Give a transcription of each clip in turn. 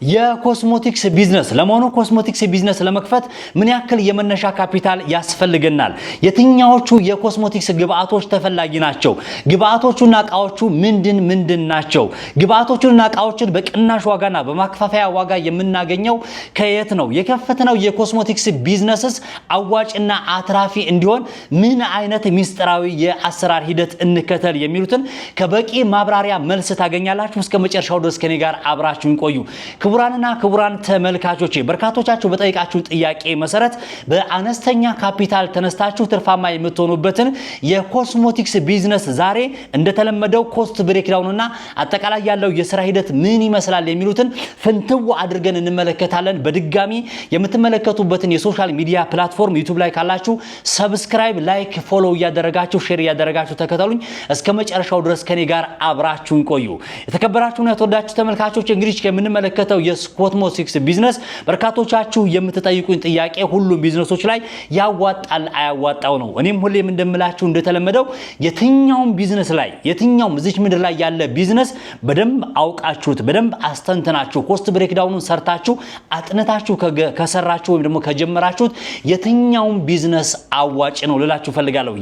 የኮስሞቲክስ ቢዝነስ ለመሆኑ ኮስሞቲክስ ቢዝነስ ለመክፈት ምን ያክል የመነሻ ካፒታል ያስፈልገናል? የትኛዎቹ የኮስሞቲክስ ግብአቶች ተፈላጊ ናቸው? ግብአቶቹና ዕቃዎቹ ምንድን ናቸው? ግብአቶቹና ዕቃዎችን በቅናሽ ዋጋና በማከፋፈያ ዋጋ የምናገኘው ከየት ነው? የከፈተነው የኮስሞቲክስ ቢዝነስስ አዋጭና አትራፊ እንዲሆን ምን አይነት ሚስጥራዊ የአሰራር ሂደት እንከተል የሚሉትን ከበቂ ማብራሪያ መልስ ታገኛላችሁ። እስከ መጨረሻው ድረስ ከኔ ጋር አብራችሁን ቆዩ። ክቡራንና ክቡራን ተመልካቾቼ በርካቶቻችሁ በጠይቃችሁ ጥያቄ መሰረት በአነስተኛ ካፒታል ተነስታችሁ ትርፋማ የምትሆኑበትን የኮስሞቲክስ ቢዝነስ ዛሬ እንደተለመደው ኮስት ብሬክዳውንና አጠቃላይ ያለው የሥራ ሂደት ምን ይመስላል የሚሉትን ፍንትው አድርገን እንመለከታለን። በድጋሚ የምትመለከቱበትን የሶሻል ሚዲያ ፕላትፎርም ዩቲዩብ ላይ ካላችሁ ሰብስክራይብ፣ ላይክ፣ ፎሎ እያደረጋችሁ ሼር እያደረጋችሁ ተከታተሉኝ። እስከ መጨረሻው ድረስ ከኔ ጋር አብራችሁን ቆዩ። የተከበራችሁና የተወዳችሁ ተመልካቾች እንግዲህ የምንመለከተው የኮስሞቲክስ ቢዝነስ በርካቶቻችሁ የምትጠይቁኝ ጥያቄ ሁሉም ቢዝነሶች ላይ ያዋጣል አያዋጣው ነው። እኔም ሁሌም እንደምላችሁ እንደተለመደው የትኛውም ቢዝነስ ላይ የትኛውም እዚች ምድር ላይ ያለ ቢዝነስ በደንብ አውቃችሁት በደንብ አስተንተናችሁ ኮስት ብሬክዳውኑን ሰርታችሁ አጥነታችሁ ከሰራችሁ ወይም ደግሞ ከጀመራችሁት የትኛውም ቢዝነስ አዋጭ ነው ልላችሁ ፈልጋለሁ።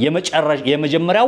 የመጀመሪያው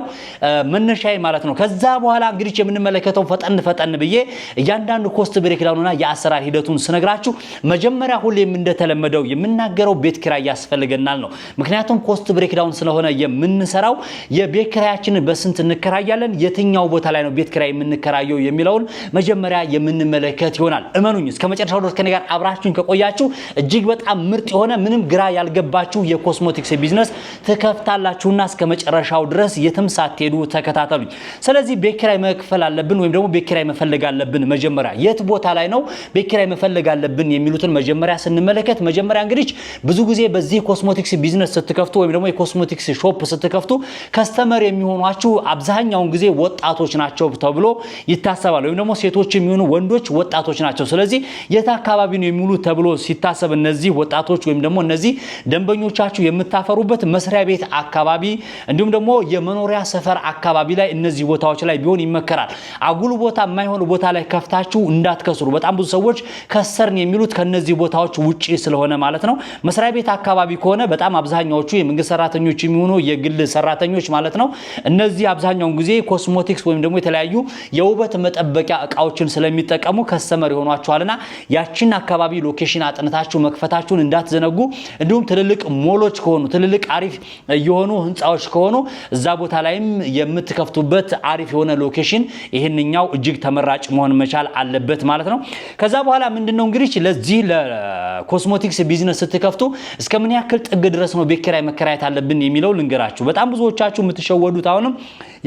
መነሻዬ ማለት ነው። ከዛ በኋላ እንግዲህ የምንመለከተው ፈጠን ብዬ እያንዳንዱ ኮስት ብሬክዳውኑና የአሰራር ሂደቱን ስነግራችሁ መጀመሪያ ሁሌም እንደተለመደው የምናገረው ቤት ኪራይ ያስፈልገናል ነው። ምክንያቱም ኮስት ብሬክዳውን ስለሆነ የምንሰራው የቤት ኪራያችንን በስንት እንከራያለን፣ የትኛው ቦታ ላይ ነው ቤት ኪራይ የምንከራየው የሚለውን መጀመሪያ የምንመለከት ይሆናል። እመኑኝ እስከ መጨረሻው ድረስ ከኔ ጋር አብራችሁን ከቆያችሁ እጅግ በጣም ምርጥ የሆነ ምንም ግራ ያልገባችሁ የኮስሞቲክስ ቢዝነስ ትከፍታላችሁና እስከ መጨረሻው ድረስ የትም ሳትሄዱ ተከታተሉኝ። ስለዚህ ቤት ኪራይ መክፈል አለብን ወይም ደግሞ ቤት ኪራይ መፈለግ አለብን። መጀመሪያ የት ቦታ ላይ ነው ቤት ኪራይ መፈለግ አለብን የሚሉትን መጀመሪያ ስንመለከት መጀመሪያ እንግዲህ ብዙ ጊዜ በዚህ ኮስሞቲክስ ቢዝነስ ስትከፍቱ ወይም ደግሞ የኮስሞቲክስ ሾፕ ስትከፍቱ ከስተመር የሚሆኗችሁ አብዛኛውን ጊዜ ወጣቶች ናቸው ተብሎ ይታሰባል። ወይም ደግሞ ሴቶች የሚሆኑ ወንዶች ወጣቶች ናቸው። ስለዚህ የት አካባቢ ነው የሚውሉ ተብሎ ሲታሰብ እነዚህ ወጣቶች ወይም ደግሞ እነዚህ ደንበኞቻችሁ የምታፈሩበት መስሪያ ቤት አካባቢ እንዲሁም ደግሞ የመኖሪያ ሰፈር አካባቢ ላይ እነዚህ ቦታዎች ላይ ቢሆን ይመከራል። አጉል ቦታ የማይሆን ቦታ ላይ ከፍታችሁ እንዳትከስሩ። በጣም ብዙ ሰዎች ከሰርን የሚሉት ከነዚህ ቦታዎች ውጪ ስለሆነ ማለት ነው። መስሪያ ቤት አካባቢ ከሆነ በጣም አብዛኛዎቹ የመንግስት ሰራተኞች የሚሆኑ የግል ሰራተኞች ማለት ነው እነዚህ አብዛኛውን ጊዜ ኮስሞቲክስ ወይም ደግሞ የተለያዩ የውበት መጠበቂያ ዕቃዎችን ስለሚጠቀሙ ከስተመር ይሆኗቸዋልና ያቺን አካባቢ ሎኬሽን አጥንታችሁ መክፈታችሁን እንዳትዘነጉ። እንዲሁም ትልልቅ ሞሎች ከሆኑ ትልልቅ አሪፍ የሆኑ ህንጻዎች ከሆኑ እዛ ቦታ ላይም የምትከፍቱበት አሪፍ የሆነ ሎኬሽን ይሄንኛው እጅግ ተመራጭ መሆን መቻል አለበት ማለት ነው። ከዛ በኋላ ምንድነው እንግዲህ ለዚህ ለኮስሞቲክስ ቢዝነስ ስትከፍቱ እስከምን ያክል ጥግ ድረስ ነው ቤት ኪራይ መከራየት አለብን የሚለው ልንገራችሁ። በጣም ብዙዎቻችሁ የምትሸወዱት አሁንም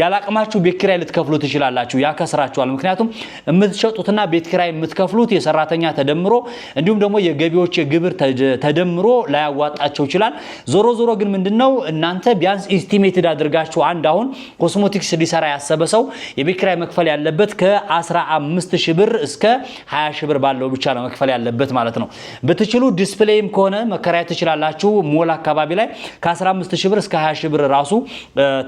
ያላቅማችሁ ቤት ኪራይ ልትከፍሉ ትችላላችሁ። ያከስራችኋል። ምክንያቱም የምትሸጡትና ቤት ኪራይ የምትከፍሉት የሰራተኛ ተደምሮ እንዲሁም ደግሞ የገቢዎች የግብር ተደምሮ ላያዋጣቸው ይችላል። ዞሮ ግን ምንድነው እናንተ ቢያንስ ኢስቲሜትድ አድርጋችሁ አንድ አሁን ኮስሞቲክስ ሊሰራ ያሰበ ሰው የቤት ኪራይ መክፈል ያለበት ከ15000 ብር እስከ 20000 ብር ባለው ብቻ ነው መክፈል ያለበት ማለት ነው። በትችሉ ዲስፕሌይም ከሆነ መከራየት ትችላላችሁ። ሞል አካባቢ ላይ ከ15000 ብር እስከ 20000 ብር ራሱ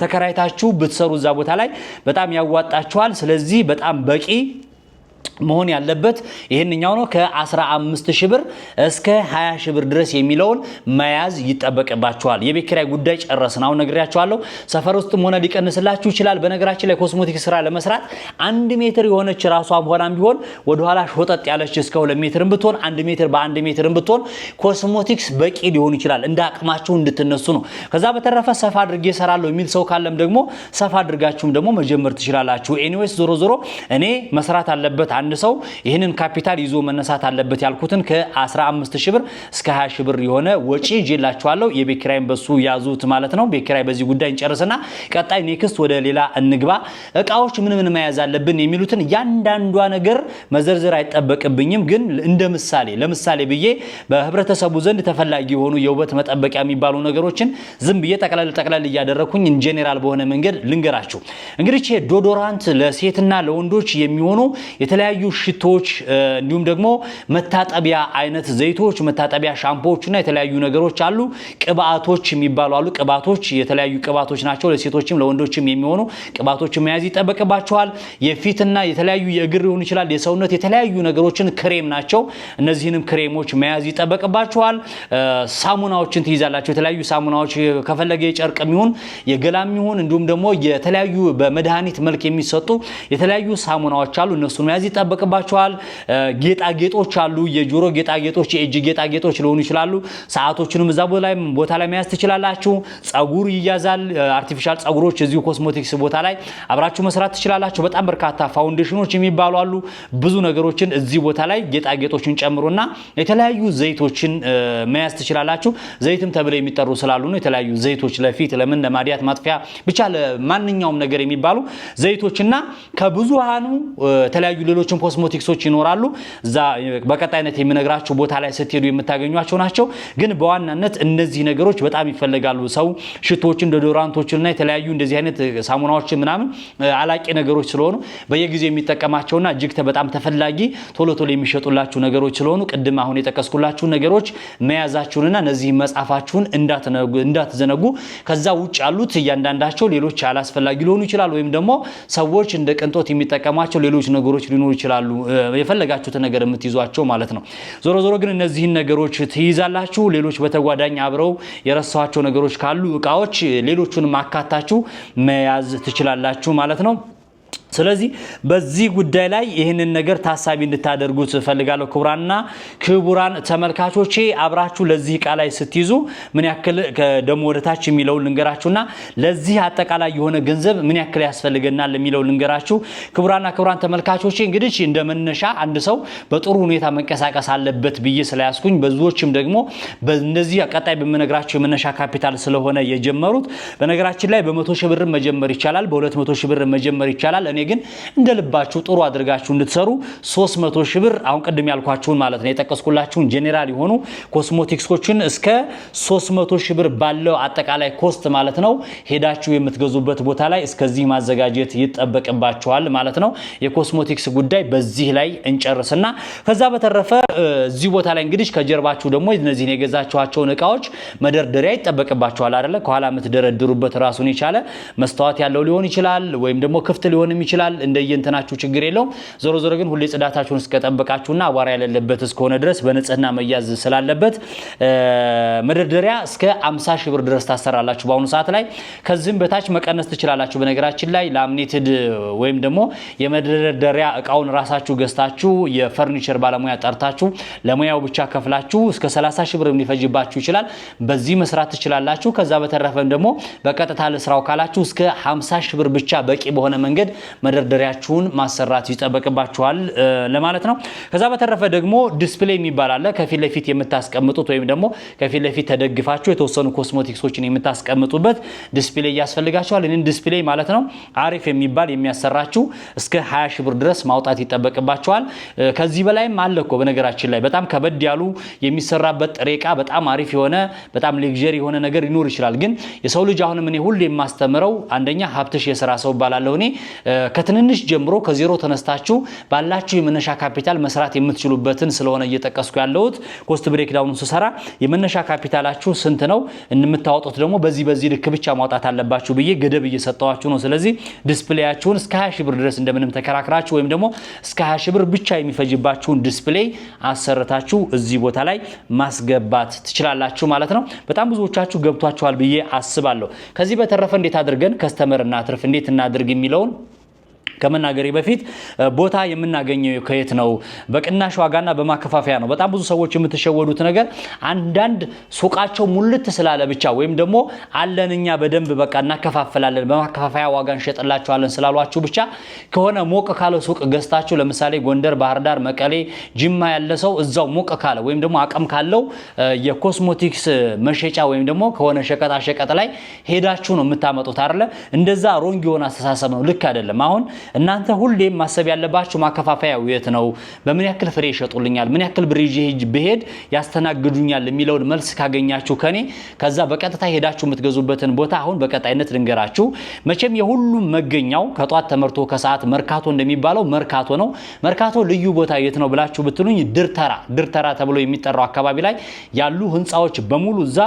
ተከራይታችሁ ብትሰሩ እዛ ቦታ ላይ በጣም ያዋጣችኋል። ስለዚህ በጣም በቂ መሆን ያለበት ይሄንኛው ነው። ከ15000 ብር እስከ 20000 ብር ድረስ የሚለውን መያዝ ይጠበቅባችኋል። የቤት ኪራይ ጉዳይ ጨረስን። አሁን ነግሬያችኋለሁ። ሰፈር ውስጥም ሆነ ሊቀንስላችሁ ይችላል። በነገራችን ላይ ኮስሞቲክስ ስራ ለመስራት 1 ሜትር የሆነች ራሷም ሆናም ቢሆን ወደ ኋላ ሾጠጥ ያለች እስከ 2 ሜትርም ብትሆን 1 ሜትር በ1 ሜትርም ብትሆን ኮስሞቲክስ በቂ ሊሆን ይችላል። እንደ አቅማችሁ እንድትነሱ ነው። ከዛ በተረፈ ሰፋ አድርጌ እሰራለሁ የሚል ሰው ካለም ደግሞ ሰፋ አድርጋችሁም ደግሞ መጀመር ትችላላችሁ። ኤኒዌይስ ዞሮ እኔ መስራት አለበት አንድ ሰው ይሄንን ካፒታል ይዞ መነሳት አለበት ያልኩትን ከ15000 ብር እስከ 20000 ብር የሆነ ወጪ ይዤላችኋለሁ። የቤት ኪራይን በሱ ያዙት ማለት ነው። ቤት ኪራይ በዚህ ጉዳይ እንጨርስና ቀጣይ ኔክስት ወደ ሌላ እንግባ። ዕቃዎች ምን መያዝ አለብን የሚሉትን ያንዳንዷ ነገር መዘርዘር አይጠበቅብኝም። ግን እንደ ለምሳሌ ብዬ በህብረተሰቡ ዘንድ ተፈላጊ የሆኑ የውበት መጠበቂያ የሚባሉ ነገሮችን ዝም ብዬ ጠቅላላ እያደረኩኝ ኢንጀነራል በሆነ መንገድ ልንገራችሁ። እንግዲህ ዶዶራንት ለሴትና ለወንዶች የሚሆኑ የተለያዩ የተለያዩ ሽቶች እንዲሁም ደግሞ መታጠቢያ አይነት ዘይቶች መታጠቢያ ሻምፖዎችና የተለያዩ ነገሮች አሉ ቅባቶች የሚባሉ አሉ ቅባቶች የተለያዩ ቅባቶች ናቸው ለሴቶችም ለወንዶችም የሚሆኑ ቅባቶች መያዝ ይጠበቅባቸዋል የፊትና የተለያዩ የእግር ሊሆን ይችላል የሰውነት የተለያዩ ነገሮችን ክሬም ናቸው እነዚህንም ክሬሞች መያዝ ይጠበቅባቸዋል ሳሙናዎችን ትይዛላችሁ የተለያዩ ሳሙናዎች ከፈለገ የጨርቅም ይሁን የገላም ይሁን እንዲሁም ደግሞ የተለያዩ በመድኃኒት መልክ የሚሰጡ የተለያዩ ሳሙናዎች አሉ እነሱን መያዝ ይጠበቅባቸዋል ጌጣጌጦች አሉ የጆሮ ጌጣጌጦች የእጅ ጌጣጌጦች ሊሆኑ ይችላሉ ሰዓቶችንም እዛ ቦታ ላይ መያዝ ትችላላችሁ ጸጉር ይያዛል አርቲፊሻል ጸጉሮች እዚሁ ኮስሞቲክስ ቦታ ላይ አብራችሁ መስራት ትችላላችሁ በጣም በርካታ ፋውንዴሽኖች የሚባሉ አሉ ብዙ ነገሮችን እዚህ ቦታ ላይ ጌጣጌጦችን ጨምሮና የተለያዩ ዘይቶችን መያዝ ትችላላችሁ ዘይትም ተብለው የሚጠሩ ስላሉ ነው የተለያዩ ዘይቶች ለፊት ለምን ለማዲያት ማጥፊያ ብቻ ለማንኛውም ነገር የሚባሉ ዘይቶችና ከብዙሃኑ የተለያዩ ሌሎችን ኮስሞቲክሶች ይኖራሉ እዛ በቀጣይነት የሚነግራችሁ ቦታ ላይ ስትሄዱ የምታገኙዋቸው ናቸው ግን በዋናነት እነዚህ ነገሮች በጣም ይፈልጋሉ ሰው ሽቶችን ዶዶራንቶችንና የተለያዩ እንደዚህ አይነት ሳሙናዎችን ምናምን አላቂ ነገሮች ስለሆኑ በየጊዜው የሚጠቀማቸውና እጅግ በጣም ተፈላጊ ቶሎ የሚሸጡላችሁ ነገሮች ስለሆኑ ቅድም አሁን የተቀስኩላችሁ ነገሮች መያዛችሁንና እነዚህ መጻፋችሁን እንዳትዘነጉ ከዛ ውጭ ያሉት እያንዳንዳቸው ሌሎች አላስፈላጊ ሊሆኑ ይችላል ወይም ደግሞ ሰዎች እንደ ቅንጦት የሚጠቀማቸው ሌሎች ነገሮች ሊኖሩ ይችላሉ የፈለጋችሁት ነገር የምትይዟቸው ማለት ነው ዞሮ ግን እነዚህን ነገሮች ትይዛላችሁ ሌሎች በተጓዳኝ አብረው የረሳዋቸው ነገሮች ካሉ እቃዎች ሌሎቹን ማካታችሁ መያዝ ትችላላችሁ ማለት ነው ስለዚህ በዚህ ጉዳይ ላይ ይሄንን ነገር ታሳቢ እንድታደርጉት ፈልጋለሁ ክቡራን ተመልካቾቼ አብራችሁ ለዚህ ቃል ላይ ስትይዙ ምን ያክል ደሞ ወደታች የሚለው ልንገራችሁና ለዚህ አጠቃላይ የሆነ ገንዘብ ምን ያክል ያስፈልገናል የሚለው ልንገራችሁ ክቡራን ተመልካቾቼ እንግዲህ እንደመነሻ አንድ ሰው በጥሩ ሁኔታ መንቀሳቀስ አለበት ብዬ ስለያስኩኝ ብዙዎችም ደግሞ በእነዚህ ቀጣይ በመነግራችሁ የመነሻ ካፒታል ስለሆነ የጀመሩት በነገራችን ላይ በ100 ሺህ ብር መጀመር ይቻላል በ200 ሺህ ብር መጀመር ይቻላል እኔ ግን እንደልባችሁ ጥሩ አድርጋችሁ እንድትሰሩ 300 ሺህ ብር አሁን ቀደም ያልኳችሁን ማለት ነው የተቀስኩላችሁን ጄኔራል የሆኑ ኮስሞቲክሶችን እስከ 300 ሺህ ብር ባለው አጠቃላይ ኮስት ማለት ነው ሄዳችሁ የምትገዙበት ቦታ ላይ እስከዚህ ማዘጋጀት ይጠበቅባችኋል ማለት ነው የኮስሞቲክስ ጉዳይ በዚህ ላይ እንጨርስና ከዛ በተረፈ እዚህ ቦታ ላይ እንግዲህ ከጀርባችሁ ደግሞ እነዚህን የገዛችኋቸውን እቃዎች መደርደሪያ ይጠበቅባችኋል አይደለ ከኋላ የምትደረድሩበት ራሱን ይቻለ መስታወት ያለው ሊሆን ይችላል ወይም ደግሞ ክፍት ሊሆንም ይችላል እንደየንተናችሁ ችግር የለው ዞሮ ግን ሁሌ ጽዳታችሁን እስከጠበቃችሁና አቧራ ያለበት እስከሆነ ድረስ በንጽህና መያዝ ስላለበት መደርደሪያ እስከ 50 ሺህ ብር ድረስ ታሰራላችሁ በአሁኑ ሰዓት ላይ ከዚህም በታች መቀነስ ትችላላችሁ በነገራችን ላይ ላሚኔትድ ወይም ደግሞ የመደርደሪያ እቃውን ራሳችሁ ገዝታችሁ የፈርኒቸር ባለሙያ ጠርታችሁ ለሙያው ብቻ ከፍላችሁ እስከ 30 ሺህ ብር ሊፈጅባችሁ ይችላል በዚህ መስራት ትችላላችሁ ከዛ በተረፈም ደግሞ በቀጥታ ለስራው ካላችሁ እስከ 50 ሺህ ብር ብቻ በቂ በሆነ መንገድ መደርደሪያችሁን ማሰራት ይጠበቅባችኋል ለማለት ነው ከዛ በተረፈ ደግሞ ዲስፕሌይ የሚባል አለ ከፊት ለፊት የምታስቀምጡት ወይም ደግሞ ከፊት ለፊት ተደግፋችሁ የተወሰኑ ኮስሞቲክሶችን የምታስቀምጡበት ዲስፕሌይ ያስፈልጋችኋል እኔን ዲስፕሌይ ማለት ነው አሪፍ የሚባል የሚያሰራችሁ እስከ 20 ሺህ ብር ድረስ ማውጣት ይጠበቅባችኋል ከዚህ በላይም አለኮ በነገራችን ላይ በጣም ከበድ ያሉ የሚሰራበት ጥሬቃ በጣም አሪፍ የሆነ በጣም ሌክዠሪ የሆነ ነገር ይኖር ይችላል ግን የሰው ልጅ አሁንም እኔ ሁሉ የማስተምረው አንደኛ ሀብትሽ የሥራ ሰው ባላለው እኔ ከትንንሽ ጀምሮ ከዜሮ ተነስታችሁ ባላችሁ የመነሻ ካፒታል መስራት የምትችሉበትን ስለሆነ እየተቀስኩ ያለሁት ኮስት ብሬክ ዳውኑን ሰራ የመነሻ ካፒታላችሁ ስንት ነው እንምታወጡት ደግሞ በዚህ ልክ ብቻ ማውጣት አለባችሁ ብዬ ገደብ እየሰጠዋችሁ ነው ስለዚህ ዲስፕሌያችሁን እስከ 20 ሺህ ብር ድረስ እንደምንም ተከራክራችሁ ወይም ደግሞ እስከ 20 ሺህ ብር ብቻ የሚፈጅባችሁን ዲስፕሌይ አሰርታችሁ እዚህ ቦታ ላይ ማስገባት ትችላላችሁ ማለት ነው በጣም ብዙዎቻችሁ ገብቷችኋል ብዬ አስባለሁ ከዚህ በተረፈ እንዴት አድርገን ከስተመር እናትርፍ እንዴት እናድርግ የሚለውን ከመናገሬ በፊት ቦታ የምናገኘው ከየት ነው በቅናሽ ዋጋና በማከፋፈያ ነው በጣም ብዙ ሰዎች የምትሸወዱት ነገር አንዳንድ ሱቃቸው ሙልት ስላለ ብቻ ወይም ደግሞ አለንኛ በደንብ በቃ እናከፋፈላለን በማከፋፈያ ዋጋ እንሸጥላችኋለን ስላሏችሁ ብቻ ከሆነ ሞቅ ካለ ሱቅ ገዝታችሁ ለምሳሌ ጎንደር ባህር ዳር መቀሌ ጅማ ያለ ሰው እዛው ሞቅ ካለ ወይም ደግሞ አቀም ካለው የኮስሞቲክስ መሸጫ ወይም ደግሞ ከሆነ ሸቀጣ ላይ ሄዳችሁ ነው የምታመጡት አይደለ እንደዛ ሮንግ የሆነ አስተሳሰብ ነው ልክ አይደለም አሁን እናንተ ሁሌም ማሰብ ያለባችሁ ማከፋፈያው የት ነው፣ በምን ያክል ፍሬ ይሸጡልኛል፣ ምን ያክል ብር ይዤ ብሄድ ያስተናግዱኛል የሚለውን መልስ ካገኛችሁ ከኔ ከዛ በቀጥታ ሄዳችሁ የምትገዙበትን ቦታ አሁን በቀጣይነት ልንገራችሁ። መቼም የሁሉም መገኛው ከጧት ተመርቶ ከሰዓት መርካቶ እንደሚባለው መርካቶ ነው። መርካቶ ልዩ ቦታ የት ነው ብላችሁ ብትሉኝ ድርተራ ተብሎ የሚጠራው አካባቢ ላይ ያሉ ህንጻዎች በሙሉ እዛ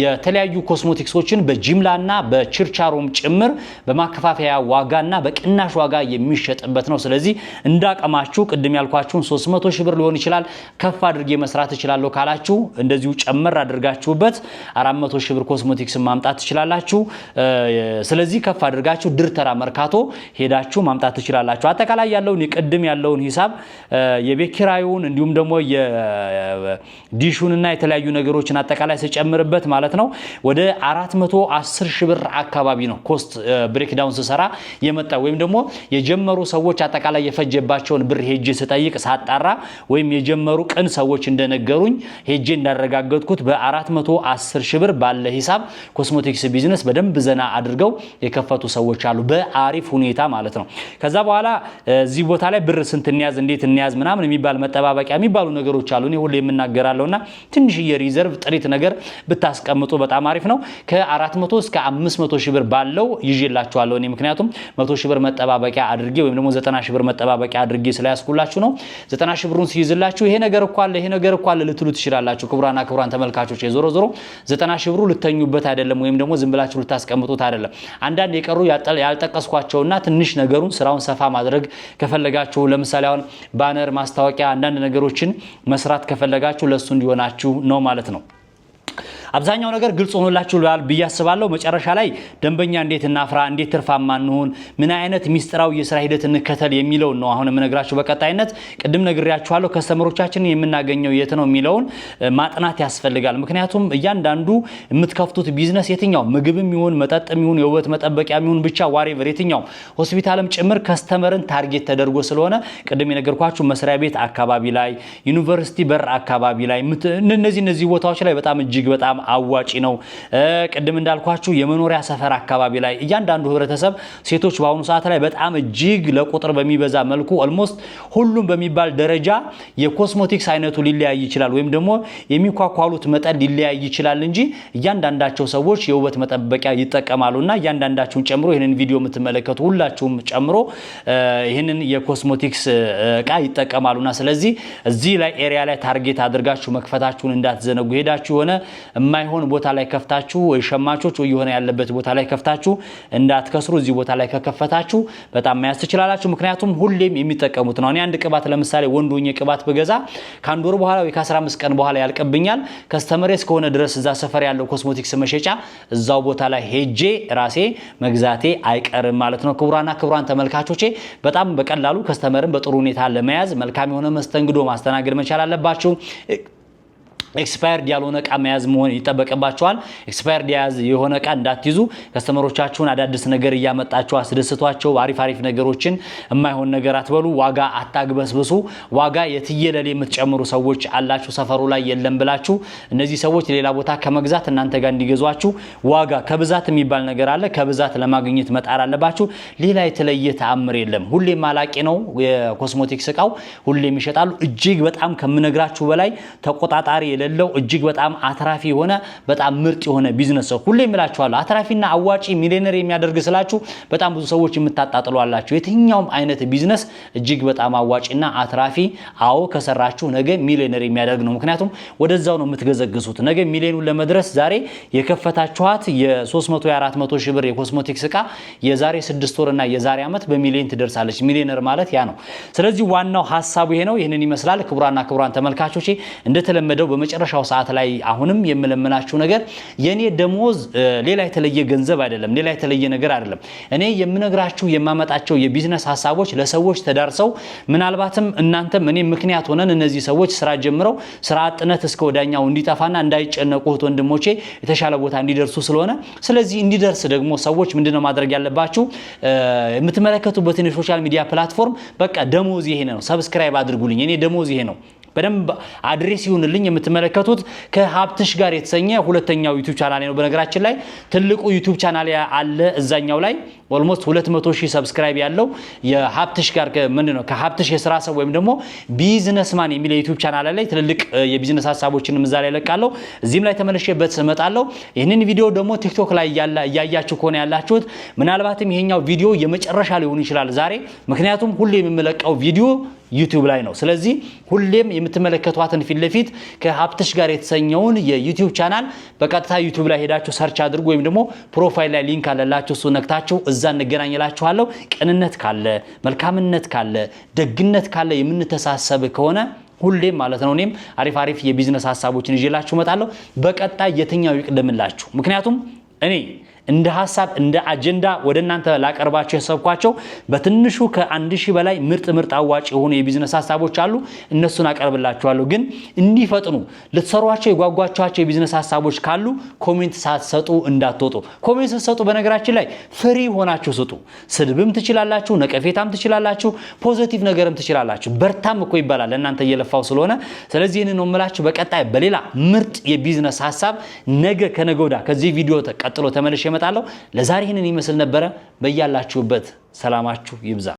የተለያዩ ኮስሞቲክሶችን በጅምላና በችርቻሮም ጭምር በማከፋፈያ ዋጋና በቅናሽ ዋጋ የሚሸጥበት ነው። ስለዚህ እንዳቀማችሁ ቅድም ያልኳችሁን 300 ሺህ ብር ሊሆን ይችላል ከፍ አድርጌ መስራት እችላለሁ ካላችሁ እንደዚሁ ጨመር አድርጋችሁበት 400 ሺህ ብር ኮስሞቲክስ ማምጣት ትችላላችሁ። ስለዚህ ከፍ አድርጋችሁ ድርተራ መርካቶ ሄዳችሁ ማምጣት ትችላላችሁ። አጠቃላይ ያለውን የቅድም ያለውን ሂሳብ የቤት ኪራዩን እንዲሁም ደግሞ የዲሹንና የተለያዩ ነገሮችን አጠቃላይ ሲጨምርበት ማለት ነው ወደ 410 ሺህ ብር አካባቢ ነው ኮስት ብሬክዳውን ሲሰራ የመጣ ወይም ደግሞ የጀመሩ ሰዎች አጠቃላይ የፈጀባቸውን ብር ሄጄ ስጠይቅ ሳጣራ ወይም የጀመሩ ቀን ሰዎች እንደነገሩኝ ሄጄ እንዳረጋገጥኩት በ410 ሺህ ብር ባለ ሂሳብ ኮስሞቲክስ ቢዝነስ በደንብ ዘና አድርገው የከፈቱ ሰዎች አሉ በአሪፍ ሁኔታ ማለት ነው። ከዛ በኋላ እዚህ ቦታ ላይ ብር ስንት እንያዝ እንዴት እንያዝ ምናምን የሚባል መጠባበቂያ የሚባሉ ነገሮች አሉ። እኔ ሁሌ የምናገራለሁና ትንሽ የሪዘርቭ ጥሪት ነገር ብታስቀምጡ በጣም አሪፍ ነው። ከ400 እስከ 500 ሺህ ብር ባለው ይዤላችኋለሁ እኔ ምክንያቱም 100 ሺህ ብር መጠባበቂያ አድርጌ ወይም ደግሞ 90 ሺህ ብር መጠባበቂያ አድርጌ ስለያስኩላችሁ ነው። 90 ሺህ ብሩን ሲይዝላችሁ ይሄ ነገር እኮ አለ ልትሉ ትችላላችሁ። ክቡራን ተመልካቾች ዞሮ 90 ሺህ ብሩ ልተኙበት አይደለም ወይም ደግሞ ዝም ብላችሁ ልታስቀምጡት አይደለም። አንዳንድ የቀሩ ያልጠቀስኳቸውና ትንሽ ነገሩን ስራውን ሰፋ ማድረግ ከፈለጋችሁ ለምሳሌ አሁን ባነር ማስታወቂያ አንዳንድ ነገሮችን መስራት ከፈለጋችሁ ለሱ እንዲሆናችሁ ነው ማለት ነው። አብዛኛው ነገር ግልጽ ሆኖላችሁ ብዬ አስባለሁ። መጨረሻ ላይ ደንበኛ እንዴት እናፍራ፣ እንዴት ትርፋማ እንሆን፣ ምን አይነት ሚስጥራዊ የስራ ሂደት እንከተል የሚለው ነው አሁን የምነግራችሁ በቀጣይነት። ቅድም ነግሬያችኋለሁ ከስተመሮቻችንን የምናገኘው የት ነው የሚለውን ማጥናት ያስፈልጋል። ምክንያቱም እያንዳንዱ የምትከፍቱት ቢዝነስ የትኛው ምግብም ይሁን መጠጥም ይሁን የውበት መጠበቂያም ይሁን ብቻ ዋሬቨር የትኛው ሆስፒታልም ጭምር ከስተመርን ታርጌት ተደርጎ ስለሆነ ቅድም የነገርኳችሁ መስሪያ ቤት አካባቢ ላይ ዩኒቨርሲቲ በር አካባቢ ላይ እነዚህ ቦታዎች ላይ በጣም እጅግ በጣም አዋጪ ነው። ቅድም እንዳልኳችሁ የመኖሪያ ሰፈር አካባቢ ላይ እያንዳንዱ ህብረተሰብ ሴቶች በአሁኑ ሰዓት ላይ በጣም እጅግ ለቁጥር በሚበዛ መልኩ ኦልሞስት ሁሉም በሚባል ደረጃ የኮስሞቲክስ አይነቱ ሊለያይ ይችላል ወይም ደግሞ የሚኳኳሉት መጠን ሊለያይ ይችላል እንጂ እያንዳንዳቸው ሰዎች የውበት መጠበቂያ ይጠቀማሉና እያንዳንዳችሁን ጨምሮ ይሄንን ቪዲዮ የምትመለከቱ ሁላችሁም ጨምሮ ይሄንን የኮስሞቲክስ እቃ ይጠቀማሉና ስለዚህ እዚህ ላይ ኤሪያ ላይ ታርጌት አድርጋችሁ መክፈታችሁን እንዳትዘነጉ። ሄዳችሁ ሆነ የማይሆን ቦታ ላይ ከፍታችሁ ወይ ሸማቾች ወይ የሆነ ያለበት ቦታ ላይ ከፍታችሁ እንዳትከስሩ። እዚህ ቦታ ላይ ከከፈታችሁ በጣም ማያስ ትችላላችሁ። ምክንያቱም ሁሌም የሚጠቀሙት ነው። እኔ አንድ ቅባት ለምሳሌ ወንዶኝ ቅባት በገዛ ከአንድ ወር በኋላ ወይ ከ15 ቀን በኋላ ያልቀብኛል። ከስተመሬ እስከሆነ ድረስ እዛ ሰፈር ያለው ኮስሞቲክስ መሸጫ እዛው ቦታ ላይ ሄጄ ራሴ መግዛቴ አይቀርም ማለት ነው። ክቡራን ተመልካቾቼ በጣም በቀላሉ ከስተመርን በጥሩ ሁኔታ ለመያዝ መልካም የሆነ መስተንግዶ ማስተናገድ መቻል አለባችሁ። ኤክስፓየርድ ያልሆነ እቃ መያዝ መሆን ይጠበቅባችኋል። ኤክስፓየርድ የሆነ እቃ እንዳትይዙ። ከስተመሮቻችሁን አዳዲስ ነገር እያመጣችሁ አስደስቷቸው። አሪፍ ነገሮችን የማይሆን ነገር አትበሉ። ዋጋ አታግበስብሱ። ዋጋ የትየለሌ የምትጨምሩ ሰዎች አላችሁ ሰፈሩ ላይ የለም ብላችሁ እነዚህ ሰዎች ሌላ ቦታ ከመግዛት እናንተ ጋር እንዲገዟችሁ ዋጋ ከብዛት የሚባል ነገር አለ። ከብዛት ለማግኘት መጣር አለባችሁ። ሌላ የተለየ ተአምር የለም። ሁሌም ማላቂ ነው የኮስሞቲክስ እቃው ሁሌም ይሸጣሉ። እጅግ በጣም ከምነግራችሁ በላይ ተቆጣጣሪ የሌለው እጅግ በጣም አትራፊ የሆነ በጣም ምርጥ የሆነ ቢዝነስ ነው። ሁሌም እላችኋለሁ አትራፊና አዋጪ ሚሊዮነር የሚያደርግ ስላችሁ በጣም ብዙ ሰዎች የምታጣጥሉ አላችሁ። የትኛውም አይነት ቢዝነስ እጅግ በጣም አዋጪና አትራፊ አዎ ከሰራችሁ ነገ ሚሊዮነር የሚያደርግ ነው። ምክንያቱም ወደዛው ነው የምትገዘግሱት። ነገ ሚሊዮኑን ለመድረስ ዛሬ የከፈታችኋት የ300 የ400 ሺህ ብር የኮስሞቲክስ እቃ የዛሬ 6 ወርና የዛሬ ዓመት በሚሊዮን ትደርሳለች። ሚሊዮነር ማለት ያ ነው። ስለዚህ ዋናው ሐሳቡ ይሄ ነው። ይሄንን ይመስላል። ክቡራን ተመልካቾቼ እንደተለመደው በመጨረሻው ሰዓት ላይ አሁንም የምለምናችሁ ነገር የኔ ደሞዝ ሌላ የተለየ ገንዘብ አይደለም፣ ሌላ የተለየ ነገር አይደለም። እኔ የምነግራችሁ የማመጣቸው የቢዝነስ ሐሳቦች ለሰዎች ተዳርሰው ምናልባትም እናንተም እኔ ምክንያት ሆነን እነዚህ ሰዎች ስራ ጀምረው ስራ አጥነት እስከ ወዳኛው እንዲጠፋና እንዳይጨነቁ ወንድሞቼ የተሻለ ቦታ እንዲደርሱ ስለሆነ ስለዚህ እንዲደርስ ደግሞ ሰዎች ምንድነው ማድረግ ያለባችሁ? የምትመለከቱበትን የሶሻል ሚዲያ ፕላትፎርም በቃ ደሞዝ ይሄ ነው፣ ሰብስክራይብ አድርጉልኝ። እኔ ደሞዝ ይሄ ነው። በደንብ አድሬስ ይሁንልኝ የምትመለከቱት ከሀብትሽ ጋር የተሰኘ ሁለተኛው ዩቲዩብ ቻናል ነው በነገራችን ላይ ትልቁ ዩቲዩብ ቻናል አለ እዛኛው ላይ ኦልሞስት 200,000 ሰብስክራይብ ያለው የሀብትሽ ጋር ምንድነው ከሀብትሽ የሥራ ሰው ወይም ደግሞ ቢዝነስማን የሚል ዩቲዩብ ቻናል ላይ ትልልቅ የቢዝነስ ሐሳቦችን ምዛ ላይ ለቃለው እዚህም ላይ ተመለሽበት እመጣለሁ ይሄንን ቪዲዮ ደግሞ ቲክቶክ ላይ ያያያችሁ ከሆነ ያላችሁት ምናልባትም ይሄኛው ቪዲዮ የመጨረሻ ሊሆን ይችላል ዛሬ ምክንያቱም ሁሌ የምመለቀው ቪዲዮ ዩቲዩብ ላይ ነው ስለዚህ ሁሌም የምትመለከቷትን ፊት ለፊት ከሀብትሽ ጋር የተሰኘውን የዩቲዩብ ቻናል በቀጥታ ዩቲዩብ ላይ ሄዳችሁ ሰርች አድርጉ ወይም ደግሞ ፕሮፋይል ላይ ሊንክ አለላችሁ እሱ ነክታችሁ እዛ እንገናኝላችኋለሁ ቅንነት ካለ መልካምነት ካለ ደግነት ካለ የምንተሳሰብ ከሆነ ሁሌም ማለት ነው እኔም አሪፍ የቢዝነስ ሐሳቦችን ይዤላችሁ መጣለሁ በቀጣይ የትኛው ይቅደምላችሁ ምክንያቱም እኔ እንደ ሐሳብ እንደ አጀንዳ ወደናንተ ላቀርባችሁ ያሰብኳቸው በትንሹ ከ1000 በላይ ምርጥ አዋጭ የሆኑ የቢዝነስ ሐሳቦች አሉ እነሱን አቀርብላችኋለሁ ግን እንዲፈጥኑ ልትሰሯቸው የጓጓቻቸው የቢዝነስ ሐሳቦች ካሉ ኮሜንት ሳትሰጡ እንዳትወጡ ኮሜንት ሳትሰጡ በነገራችን ላይ ፍሪ ሆናችሁ ስጡ ስድብም ትችላላችሁ ነቀፌታም ትችላላችሁ ፖዚቲቭ ነገርም ትችላላችሁ በርታም እኮ ይባላል እናንተ እየለፋው ስለሆነ ስለዚህ እኔ ነው የምላችሁ በቀጣይ በሌላ ምርጥ የቢዝነስ ሐሳብ ነገ ከነገውዳ ከዚህ ቪዲዮ ተቀጥሎ ተመልሼ እመጣለሁ ለዛሬ ይሄንን ይመስል ነበር በእያላችሁበት ሰላማችሁ ይብዛ